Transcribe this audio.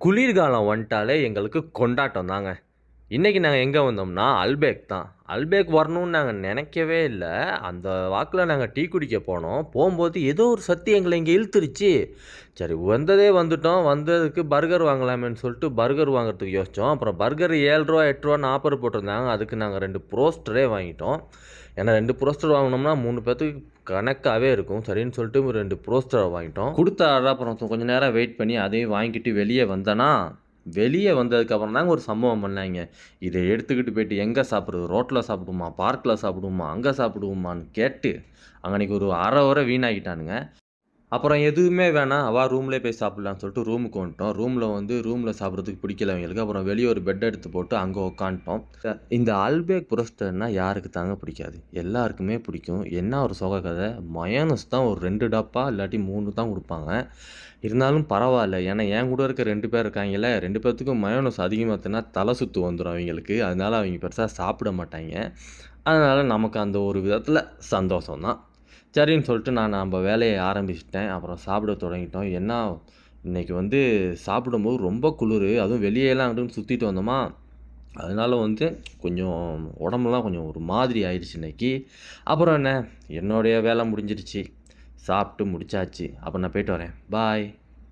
குளிர்காலம் வந்துட்டாலே எங்களுக்கு கொண்டாட்டம் தாங்க. இன்னைக்கு நாங்க எங்க வந்தோம்னா, அல்பேக் தான். அல்பேக் வரணும்னு நாங்க நெனைக்கவே இல்ல. அந்த வாக்குல நாங்க டீ குடிக்க போனோம். போம்போது ஏதோ ஒரு சக்தி எங்கள இங்க இழுத்துருச்சு. சரி வந்ததே வந்துட்டோம். வந்ததுக்கு பர்கர் வாங்கலாமேன்னு சொல்லிட்டு பர்கர் வாங்குறதுக்கு யோசிச்சோம். அப்புறம் பர்கர் ரூ. 7 ரூ. 8 ஆஃபர் போட்டிருந்தாங்க. அதுக்கு நாங்க 2 ப்ரோஸ்டரே வாங்கிட்டோம். ஏன்னா 2 ப்ரோஸ்டர் வாங்குனோம்னா 3 பேத்துக்கு கணக்காவே இருக்கும். சரின்னு சொல்லிட்டு 2 ப்ரோஸ்டர வாங்கிட்டோம். குடுத்த ஆர்டர அப்புறம் கொஞ்ச நேரம் வெயிட் பண்ணி அதையும் வாங்கிட்டு வெளிய வந்தேனா, வெளிய வந்ததுக்கப்புறம் தாங்க ஒரு சம்பவம் பண்ணாய்ங்க. இத எடுத்துக்கிட்டு போயிட்டு எங்க சாப்பிடுறது? ரோட்ல சாப்பிடுவோமா? பார்க்ல சாப்பிடுவோமா? அங்க சாப்பிடுவோமான்னு கேட்டு, அன்னைக்கு ஒரு 1/2 ஹவர வீணாக்கிட்டானுங்க. அப்புறம் எதுவுமே வேணாம். வா ரூம்லயே போய் சாப்பிடலான்னு சொல்லிட்டு ரூமுக்கு வந்துட்டோம். ரூம்ல சாப்பிடுறதுக்கு பிடிக்கல எங்களுக்கு. அப்புறம் வெளிய ஒரு பெட் எடுத்து போட்டு அங்க உட்காந்துட்டோம். இந்த அல்பேக் புரஸ்டர்னா யாருக்கு தாங்க பிடிக்காது? எல்லாருக்குமே பிடிக்கும். என்ன ஒரு சோக கதை, மயோனைஸ் தான் ஒரு 2 டப்பா இல்லாட்டி 3 தான் குடுப்பாங்க. இருந்தாலும் பரவால்ல. ஏன்னா என் கூட இருக்க 2 பேர் இருக்காய்ங்கல்ல, 2 பேத்துக்கும் மயோனைஸ் அதிகமா தின்னா தல சுத்து வந்துரும் அவிங்களுக்கு. அதனால அவிங்க பெருசா சாப்பிட மாட்டாய்ங்க. அதனால நமக்கு அந்த ஒரு விதத்தில சந்தோஷம் தான். சரின்னு சொல்லிட்டு நான் நம்ப வேலைய ஆரம்பிச்சுட்டேன். அப்புறம் சாப்பிட தொடங்கிட்டோம். இன்னைக்கு சாப்பிடும்போது ரொம்ப குளிரு. அதுவும் வெளியலாம் அங்கிட்டும் சுத்திட்டு வந்தோமா, அதனால கொஞ்சம் உடம்பெல்லாம் கொஞ்சம் ஒரு மாதிரி ஆயிடுச்சு இன்னைக்கு. அப்புறம் என்ன, என்னுடைய வேலை முடிஞ்சிருச்சு. சாப்பிட்டு முடிச்சாச்சு. அப்ப நான் போயிட்டு வரேன். பாய்.